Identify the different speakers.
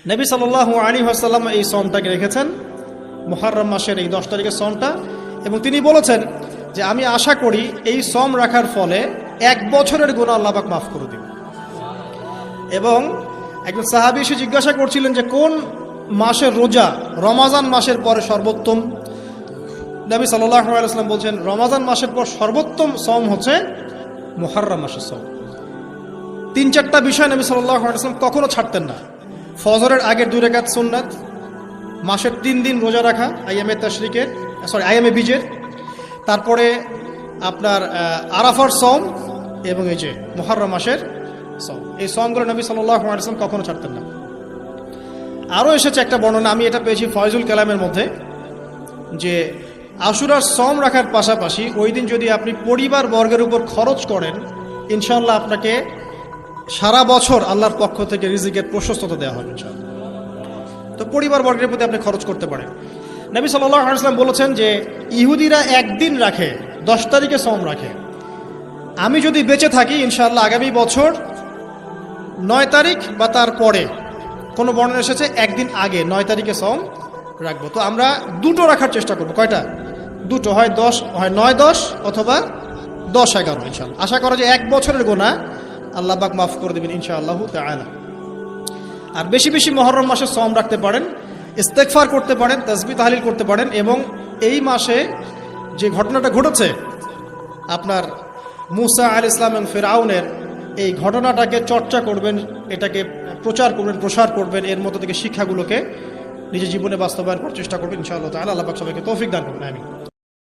Speaker 1: নবী সাল্লাল্লাহু আলাইহি ওয়াসাল্লাম এই সওমটাকে রেখেছেন, মুহররম মাসের এই 10 তারিখের সওমটা, এবং তিনি বলেছেন যে আমি আশা করি এই সওম রাখার ফলে 1 বছরের গুনাহ আল্লাহ পাক মাফ করে দিবেন। এবং একজন সাহাবী এসে জিজ্ঞাসা করছিলেন যে কোন মাসের রোজা রমাজান মাসের পরে সর্বোত্তম। নবী সাল্লাল্লাহু আলাইহি ওয়াসাল্লাম বলছেন রমাজান মাসের পর সর্বোত্তম সওম হচ্ছে মুহররম মাসের সওম। 3-4টা বিষয় নবী সাল্লাল্লাহু আলাইহি ওয়াসাল্লাম কখনো ছাড়তেন না। ফজরের আগের 2 রাকাত সুন্নাত, মাসের 3 দিন রোজা রাখা আইয়ামে বীজের, তারপরে আপনার আরাফার সওম, এবং এই যে মুহররম মাসের সওম। এই সওমগুলো নবী সাল্লাল্লাহু আলাইহি ওয়াসাল্লাম কখনো ছাড়তেন না। আরও এসেছে একটা বর্ণনা, আমি এটা পেয়েছি ফয়জুল কালামের মধ্যে, যে আশুরার সওম রাখার পাশাপাশি ওই দিন যদি আপনি পরিবার বর্গের উপর খরচ করেন, ইনশাআল্লাহ আপনাকে সারা বছর আল্লাহর পক্ষ থেকে রিজিকের প্রশস্ততা দেওয়া হবে ইনশাআল্লাহ। তো পরিবার বর্গের প্রতি আপনি খরচ করতে পারেন। নবী সাল্লাল্লাহু আলাইহি ওয়াসাল্লাম বলেছেন যে ইহুদিরা একদিন রাখে, 10 তারিখে সওম রাখে। আমি যদি বেঁচে থাকি ইনশাআল্লাহ আগামী বছর 9 তারিখ বা তার পরে, কোনো বর্ণনা এসেছে একদিন আগে 9 তারিখে সওম রাখবো। তো আমরা 2টো রাখার চেষ্টা করবো। কয়টা? 2টো, হয় 9-10 অথবা 10-11 ইনশাআল্লাহ। আশা করা যে 1 বছরের গুনাহ আল্লাহ পাক মাফ করে দেবেন ইনশাআল্লাহু তাআলা। আর বেশি বেশি মুহররম মাসে সওম রাখতে পারেন, ইস্তেগফার করতে পারেন, তাসবিহ তাহলিল করতে পারেন, এবং এই মাসে যে ঘটনাটা ঘটেছে আপনার মুসা আলাইহিস সালাম এবং ফিরআউনের, এই ঘটনাটাকে চর্চা করবেন, এটাকে প্রচার করবেন, প্রসার করবেন, এর মধ্যে থেকে শিক্ষাগুলোকে নিজের জীবনে বাস্তবায়ন করার চেষ্টা করবেন ইনশাআল্লাহ তাআলা। আল্লাহ পাক সবাইকে তৌফিক দান করুন, আমিন।